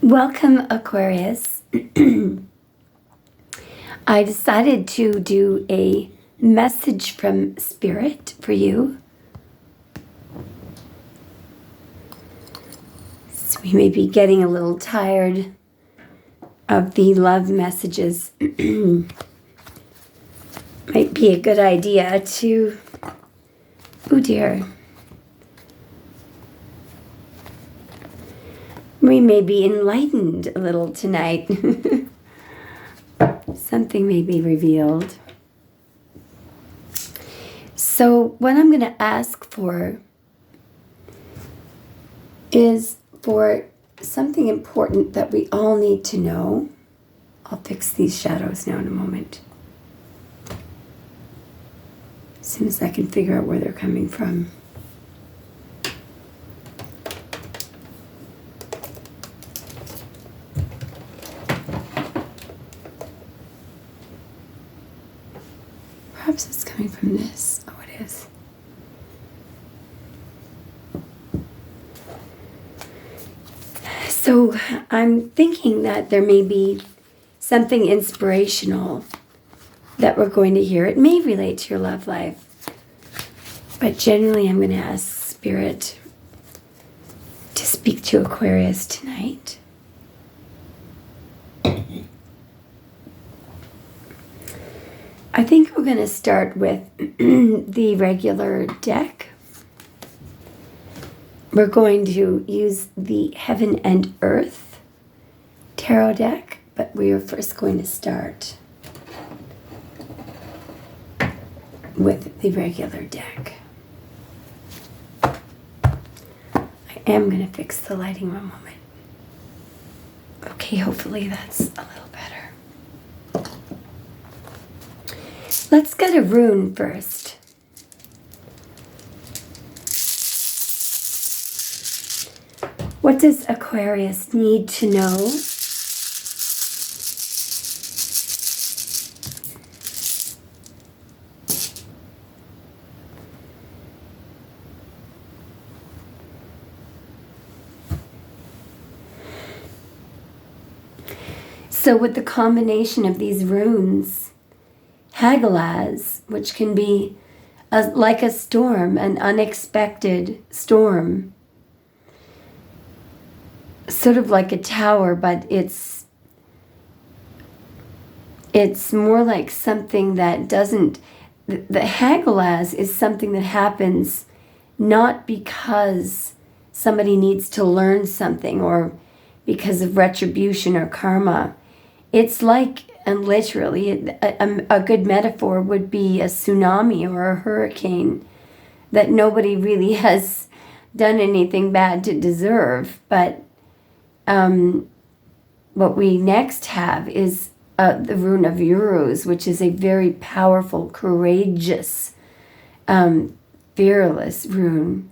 Welcome, Aquarius. I decided to do a message from Spirit for you. So we may be getting a little tired of the love messages. Might be a good idea to... Oh dear. We may be enlightened a little tonight. Something may be revealed. So what I'm going to ask for is for something important that we all need to know. I'll fix these shadows now in a moment. As soon as I can figure out where they're coming from. Perhaps it's coming from this. Oh, it is. So I'm thinking that there may be something inspirational that we're going to hear. It may relate to your love life. But generally I'm going to ask Spirit to speak to Aquarius tonight. I think we're going to start with the regular deck. We're going to use the Heaven and Earth tarot deck, but we are first going to start with the regular deck. I am going to fix the lighting one moment. Okay, hopefully that's a little better. Let's get a rune first. What does Aquarius need to know? So with the combination of these runes, Hagalaz, which can be like a storm, an unexpected storm, sort of like a tower, but it's more like something that doesn't, the Hagalaz is something that happens not because somebody needs to learn something or because of retribution or karma. It's like, and literally, a good metaphor would be a tsunami or a hurricane that nobody really has done anything bad to deserve. But what we next have is the rune of Euros, which is a very powerful, courageous, fearless rune.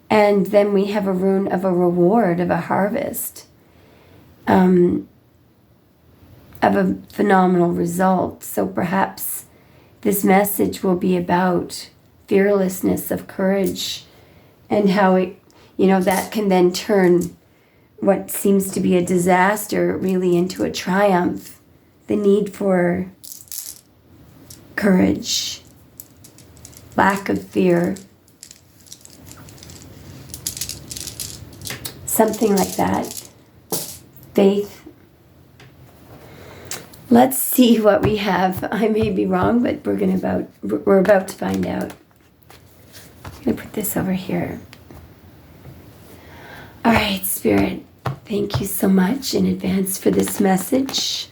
And then we have a rune of a reward, of a harvest. Of a phenomenal result. So perhaps this message will be about fearlessness, of courage, and how it, that can then turn what seems to be a disaster really into a triumph. The need for courage, lack of fear, something like that. Faith. Let's see what we have. I may be wrong, but we're about to find out. I'm going to put this over here. All right, Spirit, thank you so much in advance for this message.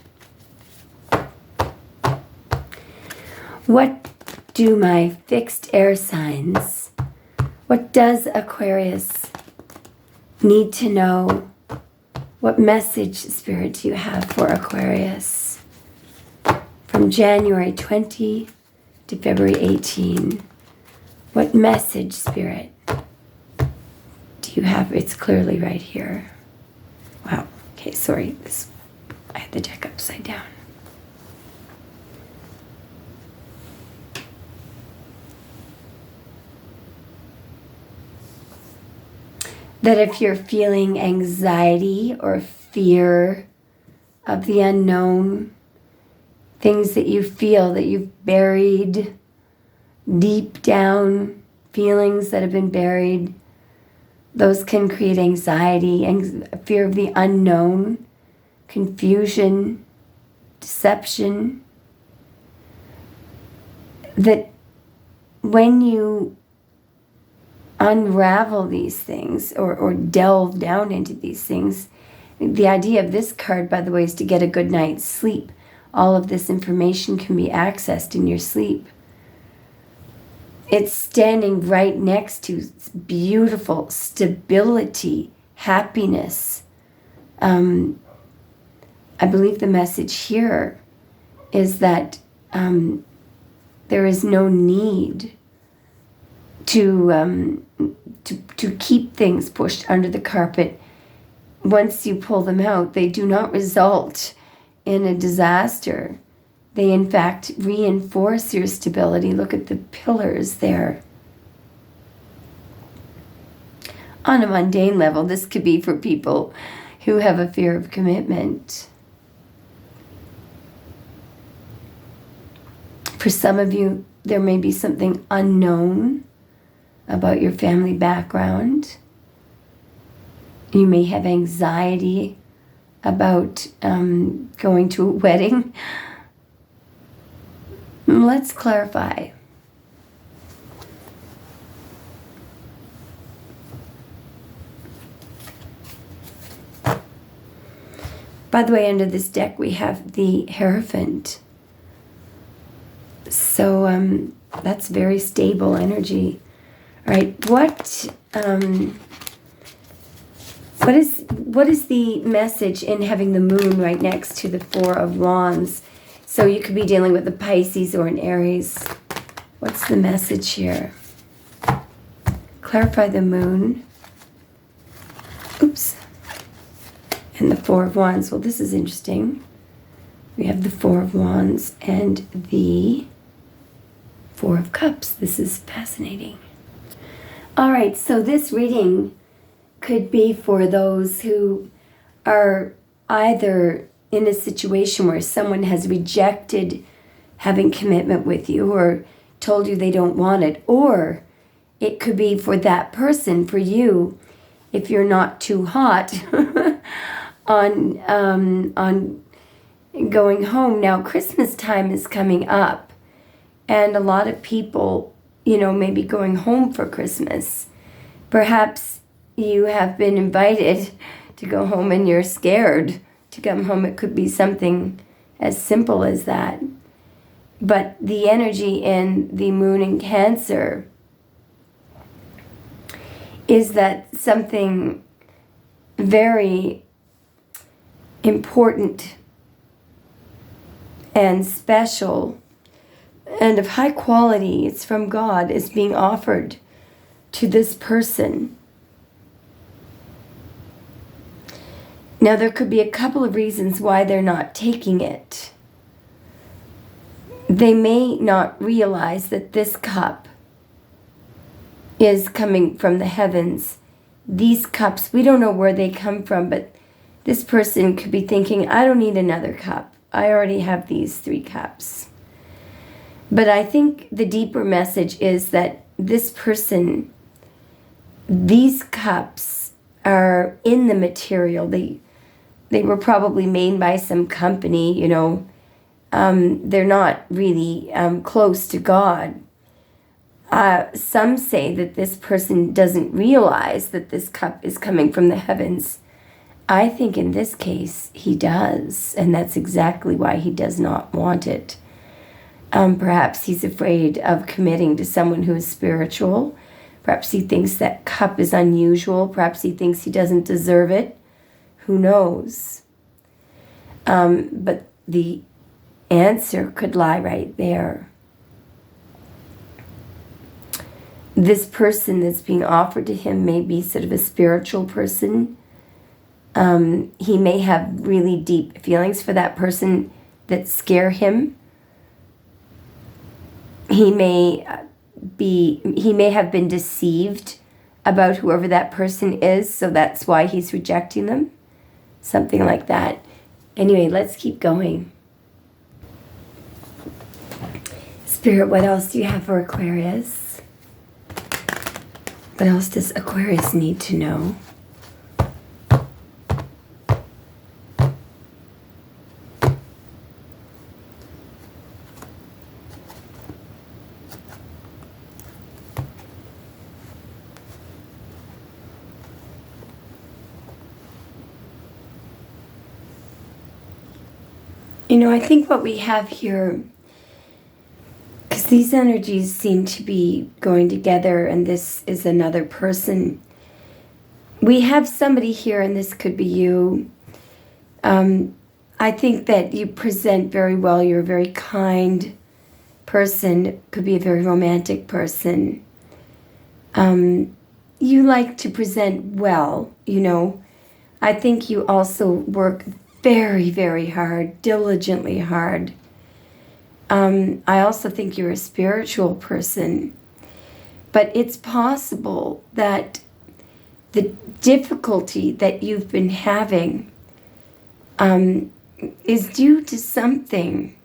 What do my fixed air signs, what does Aquarius need to know? What message, Spirit, do you have for Aquarius? From January 20 to February 18. What message, Spirit, do you have? It's clearly right here. Wow. Okay, sorry. I had the deck upside down. that if you're feeling anxiety or fear of the unknown, things that you feel that you've buried deep down, feelings that have been buried, those can create anxiety, fear of the unknown, confusion, deception. That when you unravel these things or delve down into these things, the idea of this card, by the way, is to get a good night's sleep. All of this information can be accessed in your sleep. It's standing right next to beautiful stability, happiness. I believe the message here is that there is no need to keep things pushed under the carpet. Once you pull them out, they do not result in a disaster. They, in fact, reinforce your stability. Look at the pillars there. On a mundane level, this could be for people who have a fear of commitment. For some of you, there may be something unknown about your family background. You may have anxiety about going to a wedding. Let's clarify. By the way, under this deck we have the Hierophant. So that's very stable energy. All right, what is the message in having the moon right next to the Four of Wands? So you could be dealing with a Pisces or an Aries. What's the message here? Clarify the moon. Oops. And the Four of Wands. Well, this is interesting. We have the Four of Wands and the Four of Cups. This is fascinating. All right, so this reading could be for those who are either in a situation where someone has rejected having commitment with you or told you they don't want it, or it could be for that person, for you, if you're not too hot on going home. Now, Christmas time is coming up, and a lot of people, may be going home for Christmas. Perhaps you have been invited to go home and you're scared to come home. It could be something as simple as that. But the energy in the moon in Cancer is that something very important and special and of high quality, it's from God, is being offered to this person. Now, there could be a couple of reasons why they're not taking it. They may not realize that this cup is coming from the heavens. These cups, we don't know where they come from, but this person could be thinking, I don't need another cup. I already have these 3 cups. But I think the deeper message is that this person, these cups are in the material. They were probably made by some company, They're not really close to God. Some say that this person doesn't realize that this cup is coming from the heavens. I think in this case, he does, and that's exactly why he does not want it. Perhaps he's afraid of committing to someone who is spiritual. Perhaps he thinks that cup is unusual. Perhaps he thinks he doesn't deserve it. Who knows? But the answer could lie right there. This person that's being offered to him may be sort of a spiritual person. He may have really deep feelings for that person that scare him. He may have been deceived about whoever that person is, so that's why he's rejecting them. Something like that. Anyway, let's keep going. Spirit, what else do you have for Aquarius? What else does Aquarius need to know? You know, I think what we have here, because these energies seem to be going together, and this is another person. We have somebody here, and this could be you. I think that you present very well. You're a very kind person. Could be a very romantic person. You like to present well, you know. I think you also work very, very hard, diligently hard. I also think you're a spiritual person. But it's possible that the difficulty that you've been having is due to something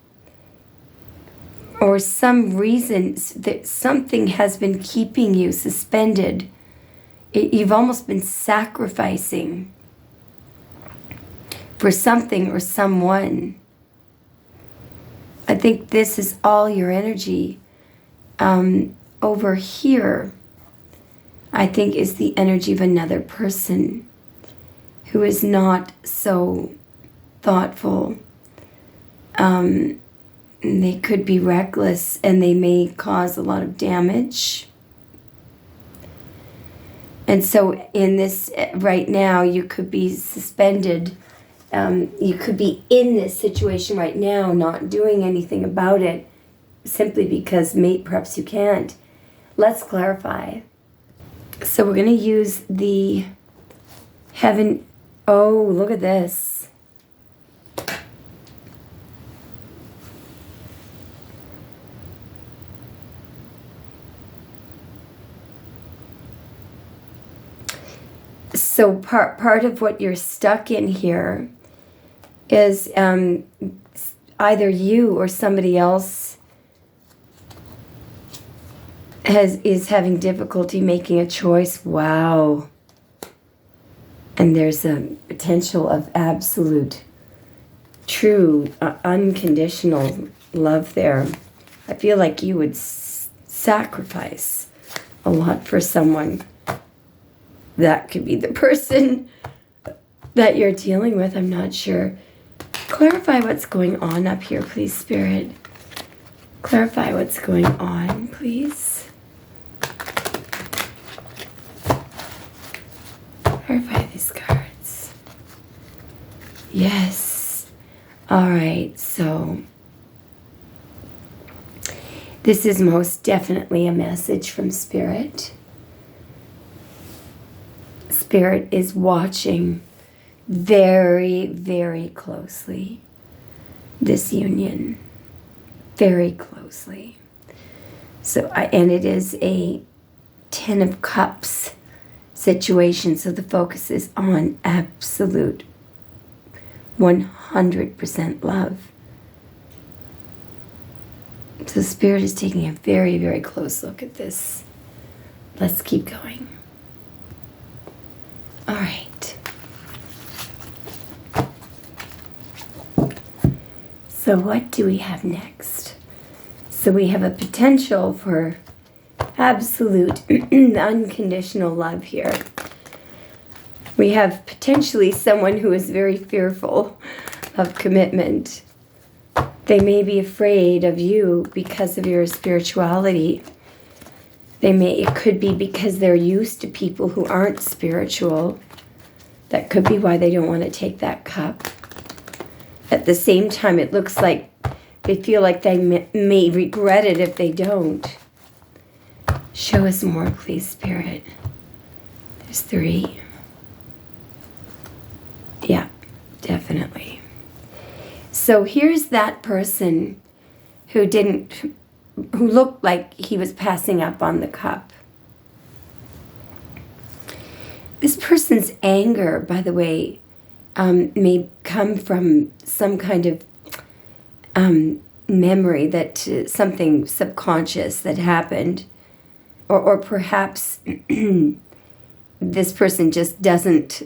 or some reasons that something has been keeping you suspended. You've almost been sacrificing for something or someone. I think this is all your energy. Over here, I think is the energy of another person who is not so thoughtful. They could be reckless, and they may cause a lot of damage. And so in this right now, you could be suspended. You could be in this situation right now, not doing anything about it, simply because perhaps you can't. Let's clarify. So we're going to use the heaven. Oh, look at this. So part of what you're stuck in here is either you or somebody else is having difficulty making a choice. Wow. And there's a potential of absolute, true, unconditional love there. I feel like you would sacrifice a lot for someone. That could be the person that you're dealing with. I'm not sure. Clarify what's going on up here, please, Spirit. Clarify what's going on, please. Clarify these cards. Yes. All right, so this is most definitely a message from Spirit. Spirit is watching very, very closely this union. Very closely. So, and it is a 10 of Cups situation, so the focus is on absolute 100% love. So Spirit is taking a very, very close look at this. Let's keep going. All right. So what do we have next? So we have a potential for absolute unconditional love here. We have potentially someone who is very fearful of commitment. They may be afraid of you because of your spirituality. It could be because they're used to people who aren't spiritual. That could be why they don't want to take that cup. At the same time, it looks like they feel like they may regret it if they don't. Show us more, please, Spirit. There's 3. Yeah, definitely. So here's that person who looked like he was passing up on the cup. This person's anger, by the way, may come from some kind of memory, that something subconscious that happened, or perhaps this person just doesn't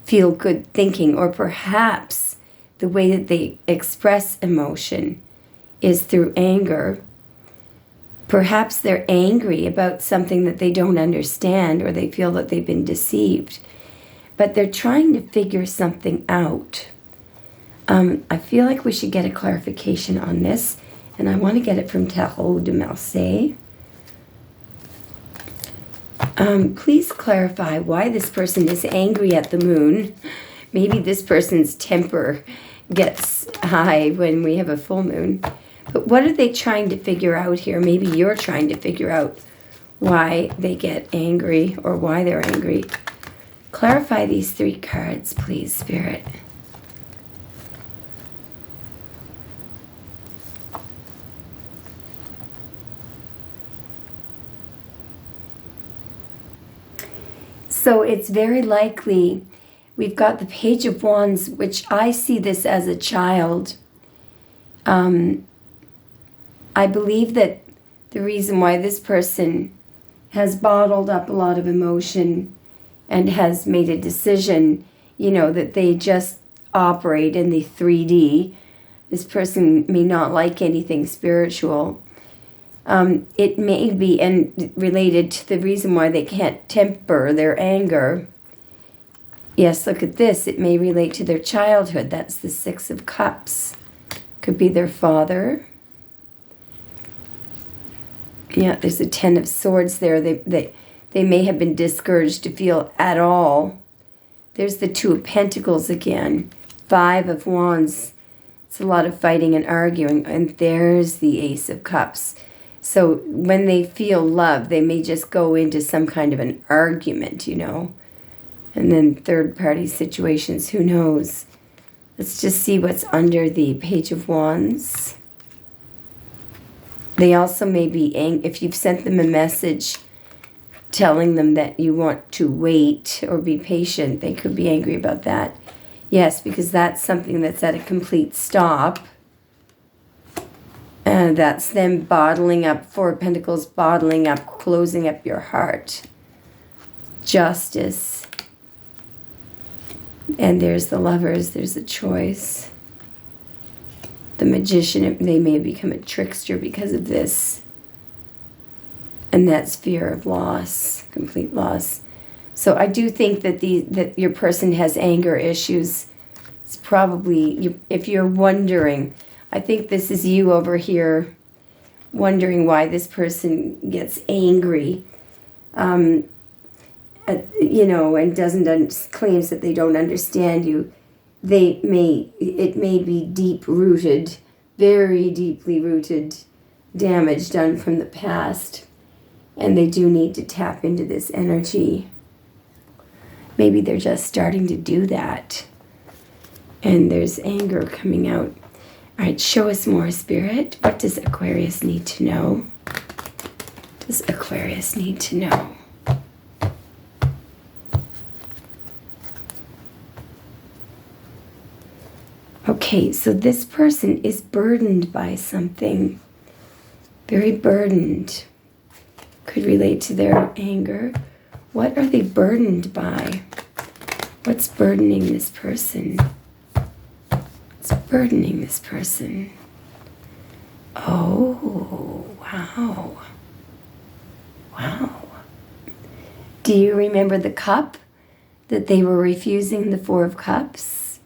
feel good thinking, or perhaps the way that they express emotion is through anger. Perhaps they're angry about something that they don't understand, or they feel that they've been deceived, but they're trying to figure something out. I feel like we should get a clarification on this, and I want to get it from Tarot de Marseille. Please clarify why this person is angry at the moon. Maybe this person's temper gets high when we have a full moon. But what are they trying to figure out here? Maybe you're trying to figure out why they get angry, or why they're angry. Clarify these 3 cards, please, Spirit. So it's very likely we've got the Page of Wands, which I see this as a child. I believe that the reason why this person has bottled up a lot of emotion and has made a decision, that they just operate in the 3D. This person may not like anything spiritual. It may be related to the reason why they can't temper their anger. Yes, look at this. It may relate to their childhood. That's the 6 of Cups. Could be their father. Yeah, there's a 10 of Swords there. They may have been discouraged to feel at all. There's the 2 of Pentacles again. 5 of Wands. It's a lot of fighting and arguing. And there's the Ace of Cups. So when they feel love, they may just go into some kind of an argument, And then third-party situations, who knows? Let's just see what's under the Page of Wands. They also may be angry. If you've sent them a message telling them that you want to wait or be patient, they could be angry about that. Yes, because that's something that's at a complete stop. And that's them bottling up, 4 of Pentacles, bottling up, closing up your heart. Justice. And there's the Lovers, there's a choice. The Magician, they may have become a trickster because of this. And that's fear of loss, complete loss. So I do think that that your person has anger issues. It's probably, if you're wondering, I think this is you over here wondering why this person gets angry, and claims that they don't understand you. It may be deep-rooted, very deeply rooted damage done from the past, and they do need to tap into this energy. Maybe they're just starting to do that, and there's anger coming out. All right, show us more, Spirit. What does Aquarius need to know? Does Aquarius need to know? Okay, so this person is burdened by something. Very burdened. Could relate to their anger. What are they burdened by? What's burdening this person? What's burdening this person? Oh, wow. Wow. Do you remember the cup that they were refusing, the 4 of Cups?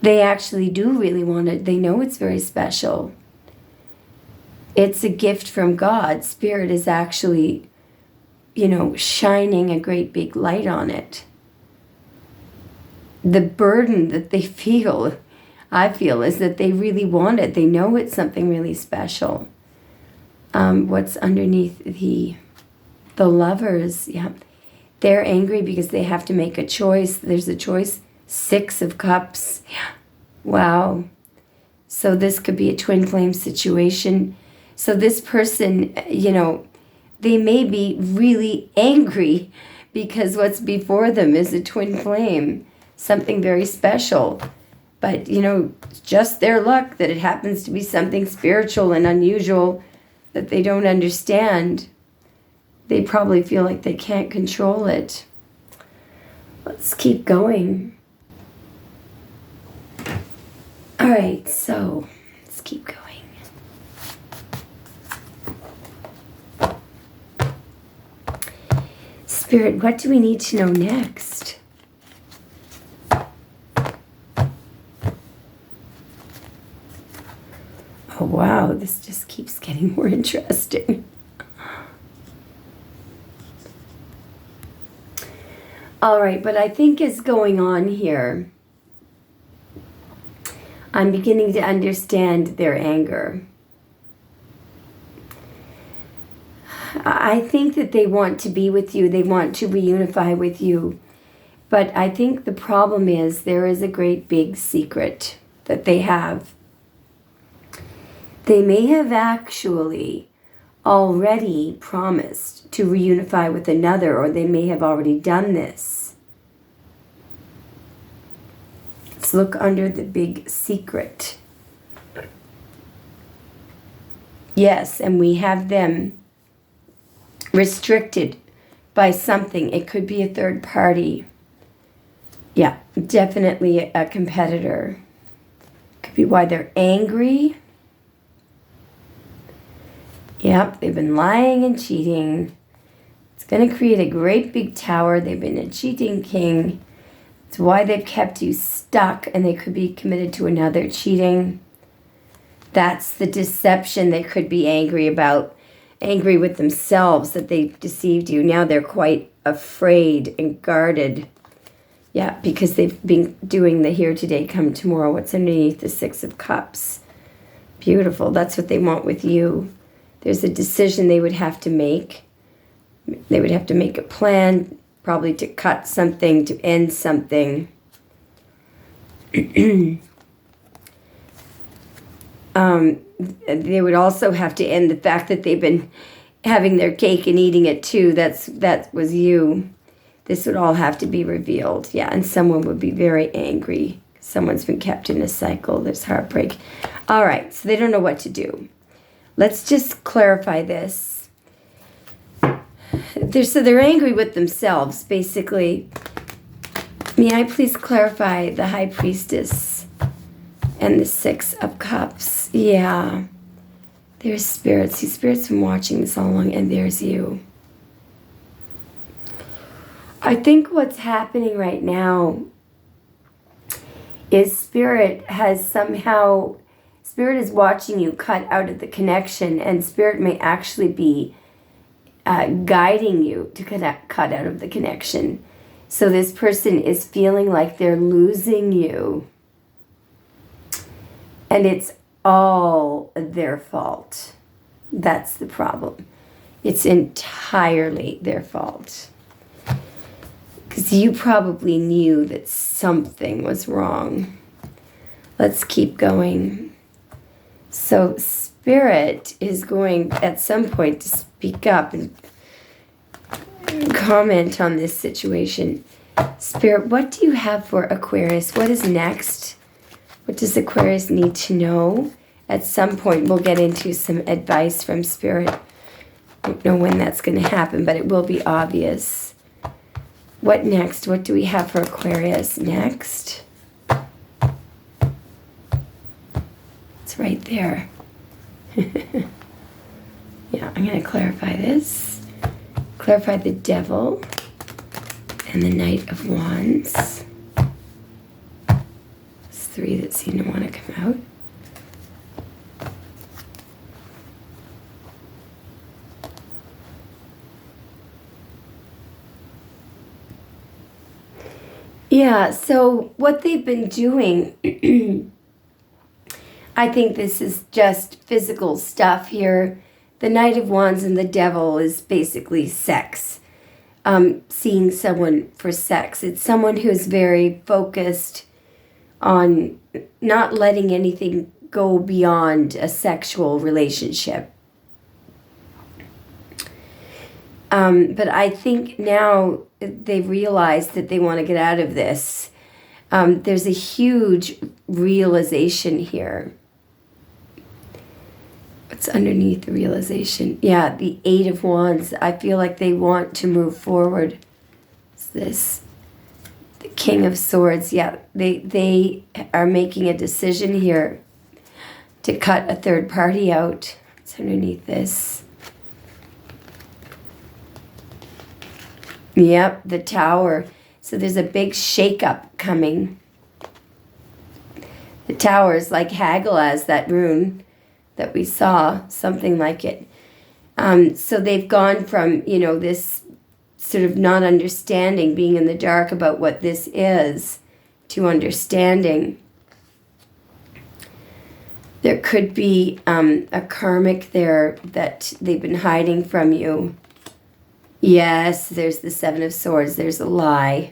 They actually do really want it. They know it's very special. It's a gift from God. Spirit is actually, shining a great big light on it. The burden that they feel, I feel, is that they really want it. They know it's something really special. What's underneath the Lovers? Yeah. They're angry because they have to make a choice. There's a choice. 6 of Cups. Yeah. Wow. So this could be a twin flame situation. So this person, they may be really angry because what's before them is a twin flame, something very special. But, you know, it's just their luck that it happens to be something spiritual and unusual that they don't understand. They probably feel like they can't control it. Let's keep going. All right, so let's keep going. Spirit, what do we need to know next? Oh, wow, this just keeps getting more interesting. All right, what I think is going on here, I'm beginning to understand their anger. I think that they want to be with you. They want to reunify with you. But I think the problem is there is a great big secret that they have. They may have actually already promised to reunify with another, or they may have already done this. Let's look under the big secret. Yes, and we have them restricted by something. It could be a third party. Yeah, definitely a competitor. Could be why they're angry. Yep, they've been lying and cheating. It's going to create a great big tower. They've been a cheating king. It's why they've kept you stuck, and they could be committed to another cheating. That's the deception they could be angry about. Angry with themselves that they deceived you. Now they're quite afraid and guarded. Yeah, because they've been doing the here today, come tomorrow. What's underneath the Six of Cups? Beautiful. That's what they want with you. There's a decision they would have to make. They would have to make a plan, probably to cut something, to end something. They would also have to end the fact that they've been having their cake and eating it too. That was you. This would all have to be revealed. Yeah, and someone would be very angry. Someone's been kept in a cycle. There's heartbreak. All right, so they don't know what to do. Let's just clarify this. So they're angry with themselves, basically. May I please clarify the High Priestess and the Six of Cups? Yeah. There's spirits. See, spirits been watching this all along, and there's you. I think what's happening right now is Spirit is watching you cut out of the connection, and Spirit may actually be guiding you to cut out of the connection. So this person is feeling like they're losing you. And it's all their fault. That's the problem. It's entirely their fault. Because you probably knew that something was wrong. Let's keep going. So Spirit is going at some point to speak up and comment on this situation. Spirit, what do you have for Aquarius? What is next? What does Aquarius need to know? At some point, we'll get into some advice from Spirit. I don't know when that's going to happen, but it will be obvious. What next? What do we have for Aquarius next? It's right there. Yeah, I'm going to clarify this. Clarify the Devil and the Knight of Wands. There's three that seem to want to come out. Yeah, so what they've been doing, I think this is just physical stuff here. The Knight of Wands and the Devil is basically sex. Seeing someone for sex. It's someone who's very focused on not letting anything go beyond a sexual relationship. But I think now they've realized that they want to get out of this. There's a huge realization here. What's underneath the realization? Yeah, the Eight of Wands. I feel like they want to move forward. What's this? The King of Swords. Yeah, they are making a decision here to cut a third party out. What's underneath this? Yep, the Tower. So there's a big shakeup coming. The Tower is like Hagalaz, that rune that we saw, something like it. So they've gone from, this sort of not understanding, being in the dark about what this is, to understanding. There could be a karmic there that they've been hiding from you. Yes, there's the Seven of Swords. There's a lie.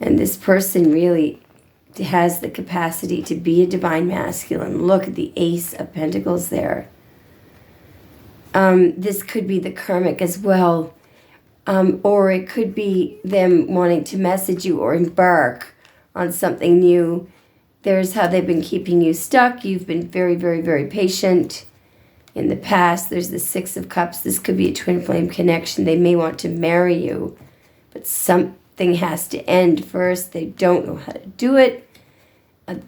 And this person really has the capacity to be a divine masculine. Look at the Ace of Pentacles there. This could be the karmic as well. Or it could be them wanting to message you or embark on something new. There's how they've been keeping you stuck. You've been very, very, very patient. In the past, there's the Six of Cups. This could be a twin flame connection. They may want to marry you, but something has to end first. They don't know how to do it.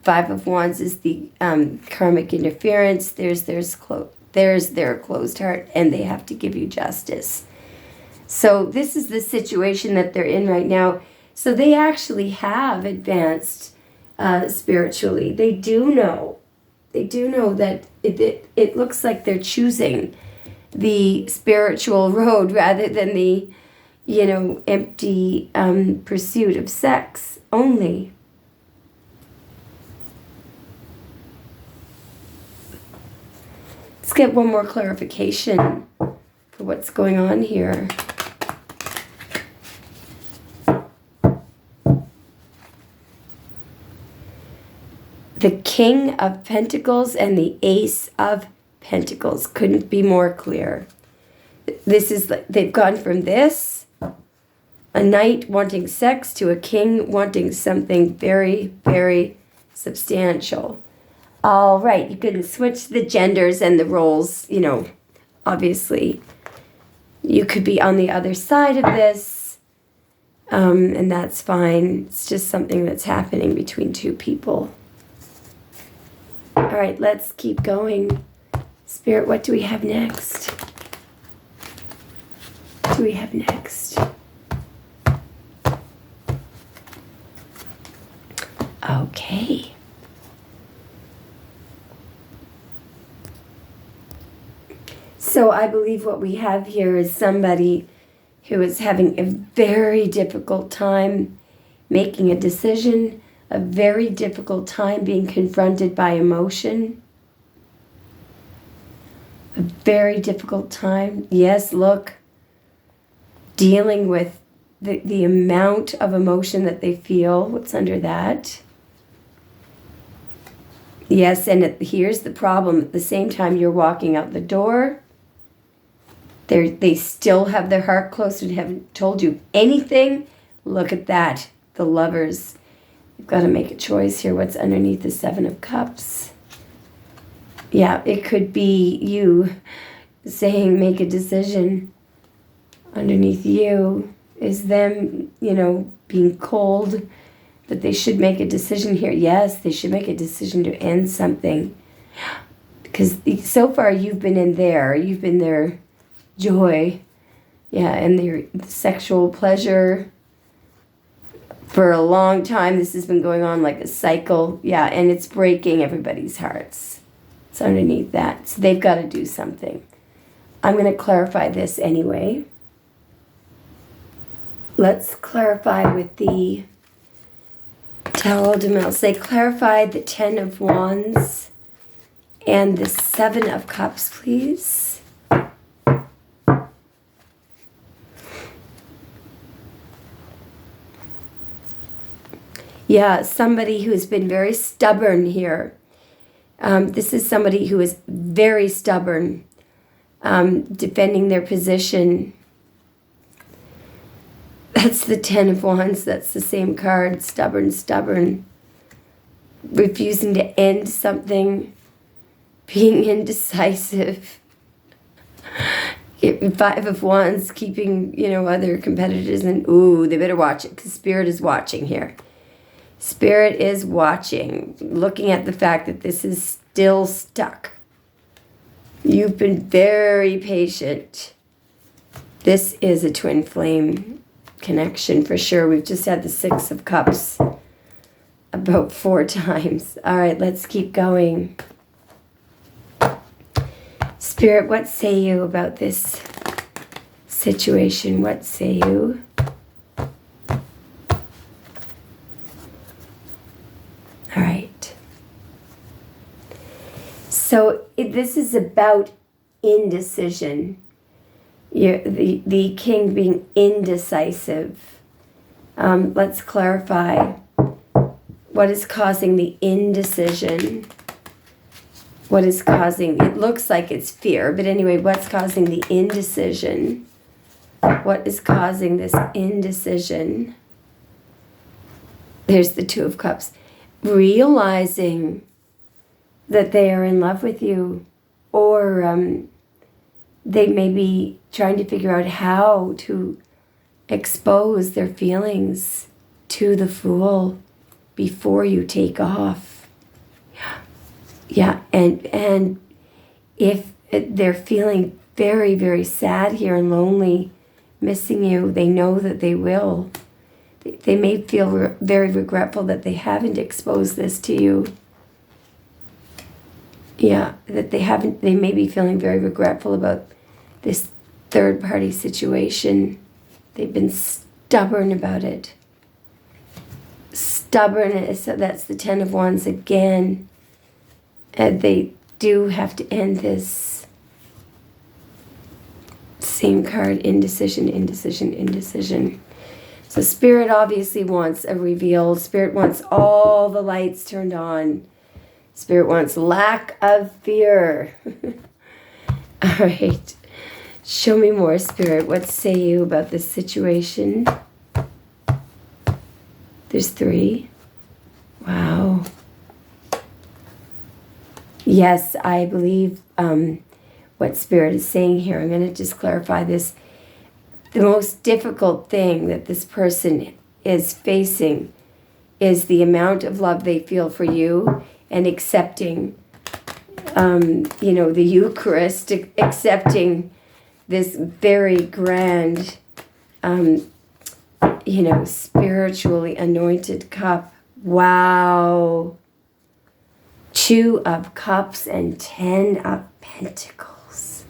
Five of Wands is the karmic interference. There's their closed heart, and they have to give you justice. So this is the situation that they're in right now. So they actually have advanced spiritually. They do know. They do know that it looks like they're choosing the spiritual road rather than the, empty pursuit of sex only. Let's get one more clarification for what's going on here. The King of Pentacles and the Ace of Pentacles couldn't be more clear. This is, they've gone from this, a knight wanting sex, to a king wanting something very, very substantial. All right, you can switch the genders and the roles, obviously. You could be on the other side of this, and that's fine. It's just something that's happening between two people. All right, let's keep going. Spirit, what do we have next? What do we have next? Okay. So I believe what we have here is somebody who is having a very difficult time making a decision, a very difficult time being confronted by emotion. A very difficult time. Yes, look, dealing with the amount of emotion that they feel. What's under that? Yes, and here's the problem. At the same time you're walking out the door, they still have their heart closed and haven't told you anything. Look at that. The Lovers. You've got to make a choice here. What's underneath the Seven of Cups? Yeah, it could be you saying make a decision. Underneath you is them, being cold, that they should make a decision here. Yes, they should make a decision to end something. Because so far you've been in their joy, and their sexual pleasure. For a long time, this has been going on like a cycle. Yeah, and it's breaking everybody's hearts. It's underneath that. So they've got to do something. I'm going to clarify this anyway. Let's clarify with the Tarot de Mel. Say clarify the Ten of Wands and the Seven of Cups, please. Yeah, somebody who's been very stubborn here. This is somebody who is very stubborn, defending their position. That's the Ten of Wands. That's the same card. Stubborn. Refusing to end something. Being indecisive. Five of Wands, keeping, other competitors, and they better watch it, because Spirit is watching here. Spirit is watching, looking at the fact that this is still stuck. You've been very patient. This is a twin flame connection for sure. We've just had the Six of Cups about 4 times. All right, let's keep going. Spirit, what say you about this situation? What say you? All right. So this is about indecision. The king being indecisive. Let's clarify. What is causing the indecision? What is causing, it looks like it's fear, but anyway, what's causing the indecision? What is causing this indecision? There's the Two of Cups. Realizing that they are in love with you, or they may be trying to figure out how to expose their feelings to the Fool before you take off. Yeah, and if they're feeling very, very sad here and lonely, missing you, they know that they will. They may feel very regretful that they haven't exposed this to you. Yeah, that they may be feeling very regretful about this third-party situation. They've been stubborn about it. Stubbornness, so that's the Ten of Wands again. And they do have to end this. Same card, indecision. So Spirit obviously wants a reveal. Spirit wants all the lights turned on. Spirit wants lack of fear. All right. Show me more, Spirit. What say you about this situation? There's 3. Wow. Yes, I believe what Spirit is saying here. I'm going to just clarify this. The most difficult thing that this person is facing is the amount of love they feel for you, and accepting, the Eucharist, accepting this very grand, spiritually anointed cup. Wow. 2 of Cups and 10 of Pentacles.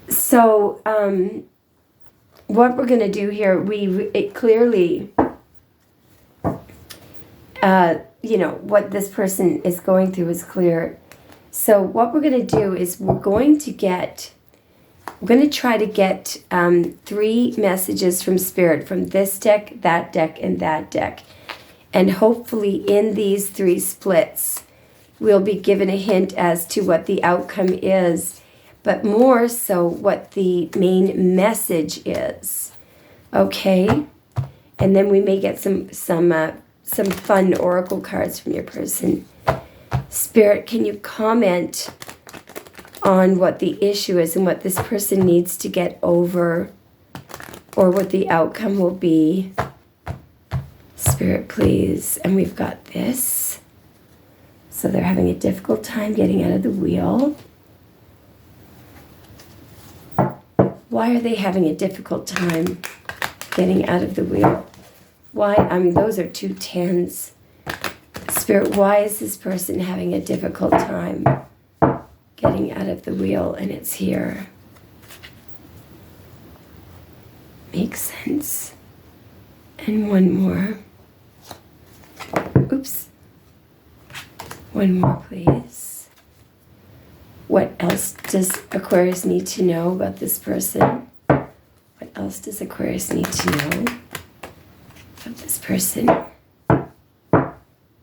So, what we're going to do here, it clearly, what this person is going through is clear. So what we're going to do is we're going to try to get 3 messages from Spirit, from this deck, and that deck. And hopefully in these 3 splits, we'll be given a hint as to what the outcome is, but more so what the main message is. Okay? And then we may get some fun oracle cards from your person. Spirit, can you comment on what the issue is and what this person needs to get over, or what the outcome will be? Spirit, please. And we've got this. So they're having a difficult time getting out of the wheel. Why are they having a difficult time getting out of the wheel? Why? I mean, those are 2 10s. Spirit, why is this person having a difficult time getting out of the wheel? And it's here. Makes sense. And one more. Oops. One more, please. What else does Aquarius need to know about this person? What else does Aquarius need to know about this person?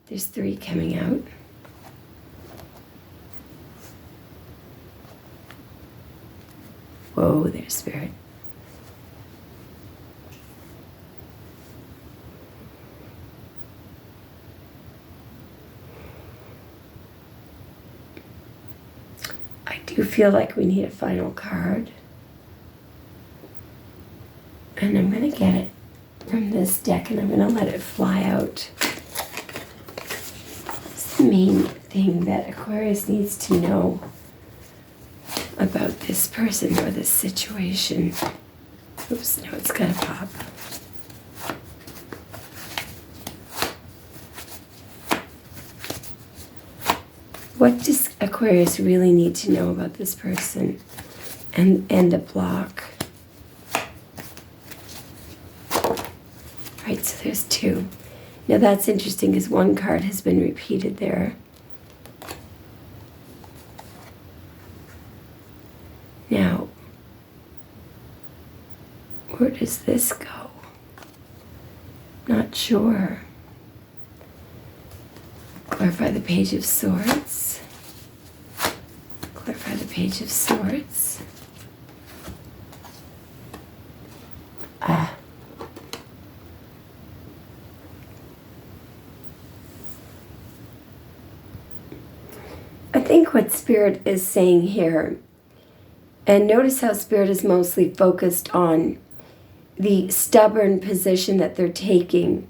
There's 3 coming out. Whoa there, Spirit. I do feel like we need a final card. And I'm going to get it from this deck and I'm going to let it fly out. It's the main thing that Aquarius needs to know about this person or this situation. Oops, no, it's going to pop. What does Aquarius really need to know about this person and the block? Right, so there's two. Now that's interesting because one card has been repeated there. Now, where does this go? Not sure. Clarify the Page of Swords. Clarify the Page of Swords. I think what Spirit is saying here, and notice how Spirit is mostly focused on the stubborn position that they're taking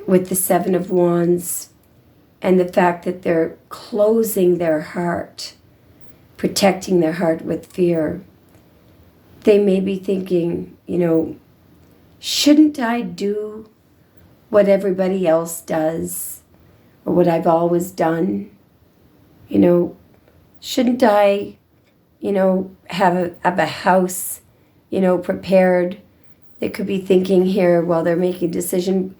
with the Seven of Wands and the fact that they're closing their heart, protecting their heart with fear. They may be thinking, shouldn't I do what everybody else does or what I've always done? Shouldn't I, have a house, prepared? They could be thinking here while they're making a decision,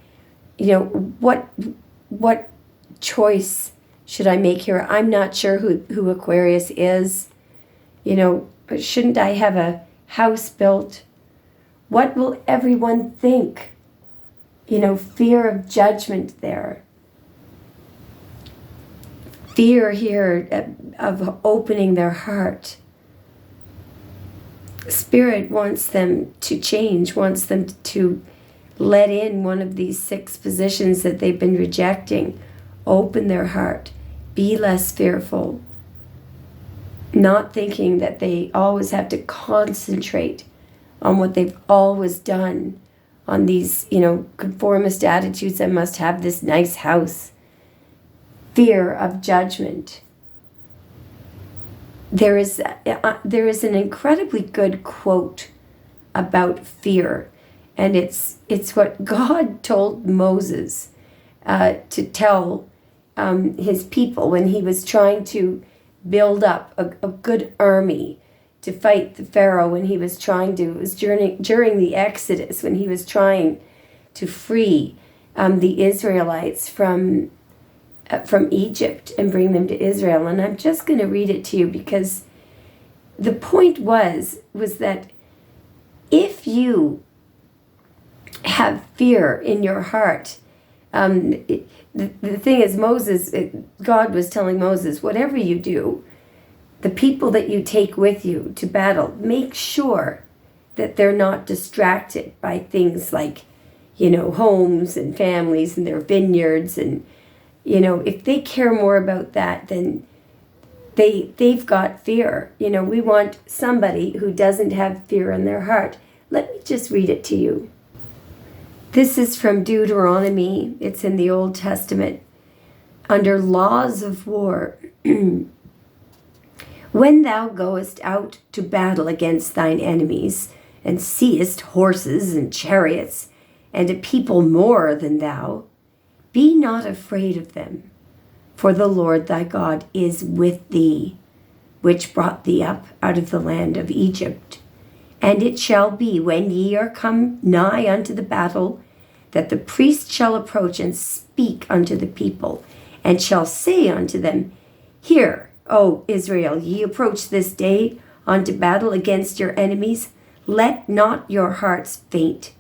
what choice should I make here? I'm not sure who Aquarius is. Shouldn't I have a house built? What will everyone think? Fear of judgment there. Fear here of opening their heart. Spirit wants them to change, wants them to let in one of these 6 positions that they've been rejecting. Open their heart. Be less fearful. Not thinking that they always have to concentrate on what they've always done, on these, conformist attitudes. I must have this nice house. Fear of judgment. There is an incredibly good quote about fear, and it's what God told Moses to tell his people when he was trying to build up a good army to fight the Pharaoh, when he was trying to, it was during the Exodus, when he was trying to free the Israelites from Egypt and bring them to Israel. And I'm just going to read it to you because the point was that if you have fear in your heart, the thing is, God was telling Moses, whatever you do, the people that you take with you to battle, make sure that they're not distracted by things like, homes and families and their vineyards. And, if they care more about that, then they've got fear. We want somebody who doesn't have fear in their heart. Let me just read it to you. This is from Deuteronomy. It's in the Old Testament. Under laws of war. When thou goest out to battle against thine enemies, and seest horses and chariots, and a people more than thou, be not afraid of them, for the Lord thy God is with thee, which brought thee up out of the land of Egypt. And it shall be, when ye are come nigh unto the battle, that the priest shall approach and speak unto the people, and shall say unto them, Hear, O Israel, ye approach this day unto battle against your enemies. Let not your hearts faint.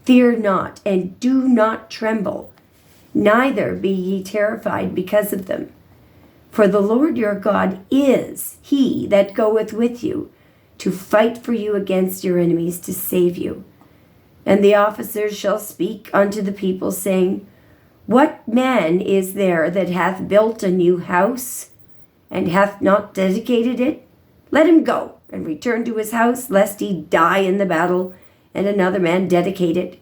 Fear not, and do not tremble. Neither be ye terrified because of them. For the Lord your God is he that goeth with you, to fight for you against your enemies, to save you. And the officers shall speak unto the people, saying, What man is there that hath built a new house, and hath not dedicated it? Let him go, and return to his house, lest he die in the battle, and another man dedicate it.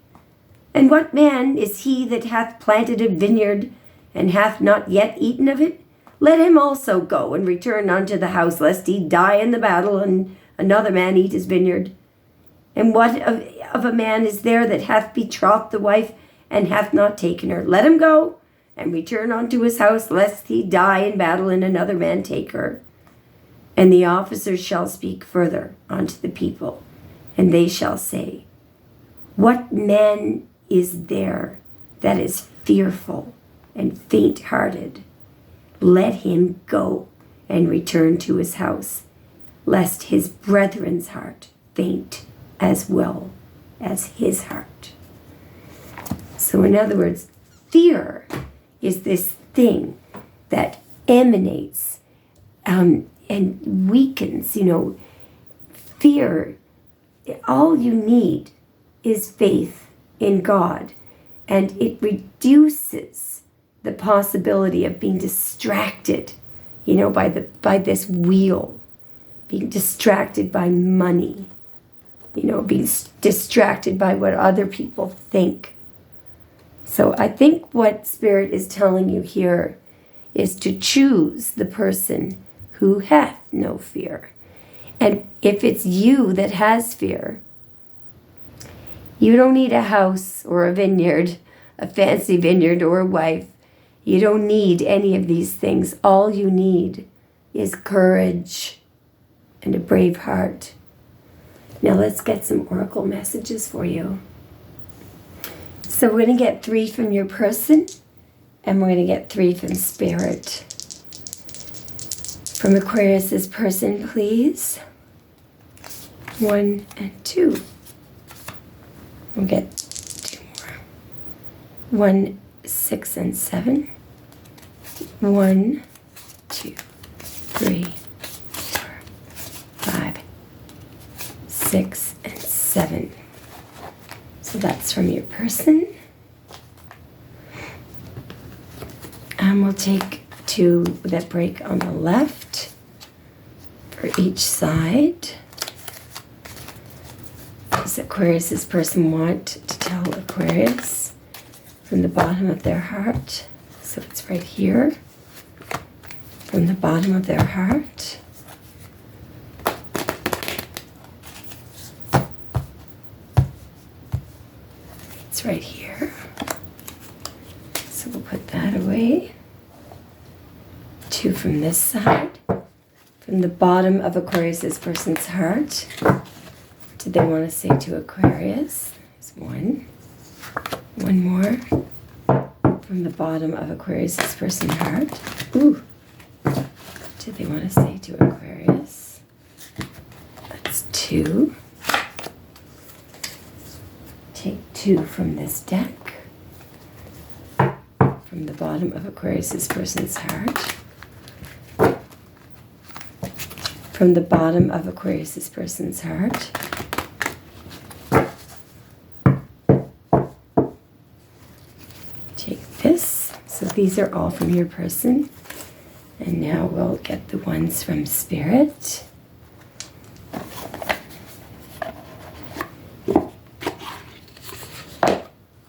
And what man is he that hath planted a vineyard, and hath not yet eaten of it? Let him also go, and return unto the house, lest he die in the battle, and another man eat his vineyard. And what of a man is there that hath betrothed the wife, and hath not taken her? Let him go, and return unto his house, lest he die in battle, and another man take her. And the officers shall speak further unto the people, and they shall say, What man is there that is fearful and faint-hearted? Let him go, and return to his house, lest his brethren's heart faint as well as his heart. So in other words, fear is this thing that emanates and weakens. Fear, all you need is faith in God, and it reduces the possibility of being distracted, by this wheel, being distracted by money, being distracted by what other people think. So I think what Spirit is telling you here is to choose the person who hath no fear. And if it's you that has fear, you don't need a house or a vineyard, a fancy vineyard or a wife. You don't need any of these things. All you need is courage and a brave heart. Now let's get some oracle messages for you. So we're going to get 3 from your person, and we're going to get 3 from Spirit. From Aquarius's person, please. 1 and 2. We'll get 2 more. 1, 6, and 7. 1, 2, 3, 4, 5, 6, and 7. So that's from your person. And we'll take 2 that break on the left for each side. Does Aquarius's person want to tell Aquarius from the bottom of their heart? So it's right here, from the bottom of their heart. It's right here. So we'll put that away. 2 from this side. From the bottom of Aquarius's person's heart. What did they want to say to Aquarius? There's 1. 1 more. From the bottom of Aquarius's person's heart. Ooh. What did they want to say to Aquarius? That's 2. Take 2 from this deck. From the bottom of Aquarius's person's heart. From the bottom of Aquarius's person's heart. Take this. So these are all from your person. And now we'll get the ones from Spirit.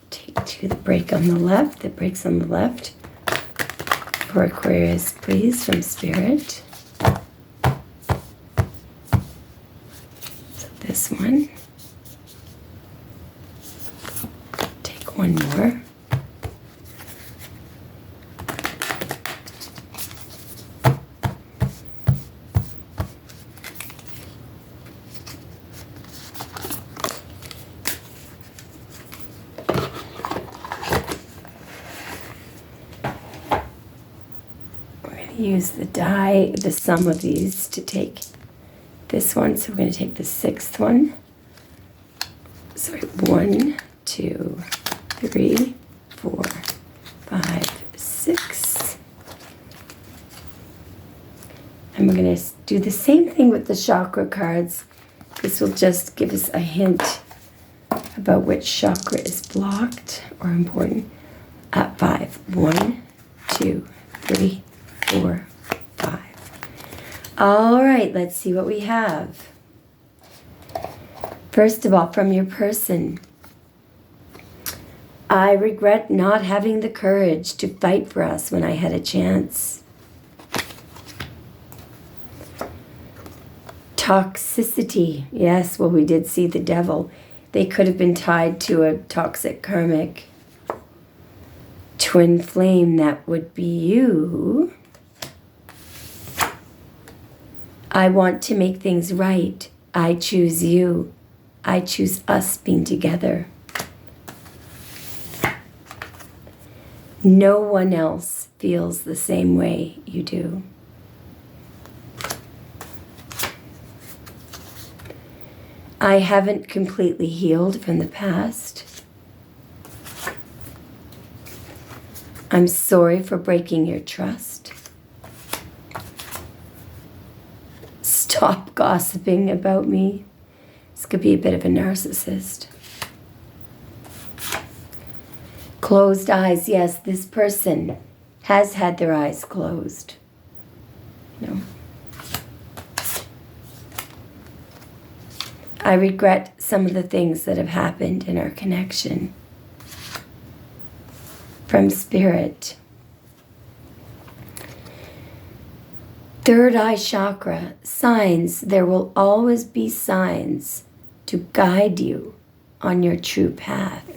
Take 2 that break on the left, that breaks on the left. For Aquarius, please, from Spirit. So this one. Take 1 more. Use the die, the sum of these, to take this one. So we're going to take the 6th one. Sorry, 1, 2, 3, 4, 5, 6. And we're going to do the same thing with the chakra cards. This will just give us a hint about which chakra is blocked or important. At 5. 1, 2, 3, 4, 5. All right, let's see what we have. First of all, from your person. I regret not having the courage to fight for us when I had a chance. Toxicity. Yes, well, we did see the devil. They could have been tied to a toxic karmic twin flame. That would be you. I want to make things right. I choose you. I choose us being together. No one else feels the same way you do. I haven't completely healed from the past. I'm sorry for breaking your trust. Stop gossiping about me. This could be a bit of a narcissist. Closed eyes. Yes, this person has had their eyes closed. No. I regret some of the things that have happened in our connection. From Spirit. Third eye chakra. Signs. There will always be signs to guide you on your true path.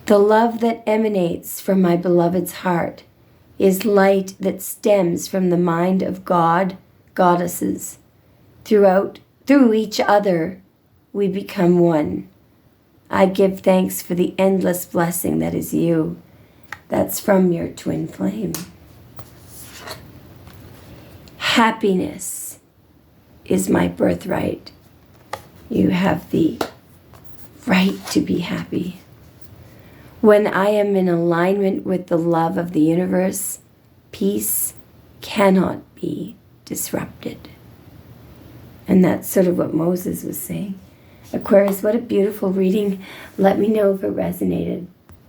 The love that emanates from my beloved's heart is light that stems from the mind of God, goddesses. Through each other, we become one. I give thanks for the endless blessing that is you. That's from your twin flame. Happiness is my birthright. You have the right to be happy. When I am in alignment with the love of the universe, peace cannot be disrupted. And that's sort of what Moses was saying. Aquarius, what a beautiful reading. Let me know if it resonated.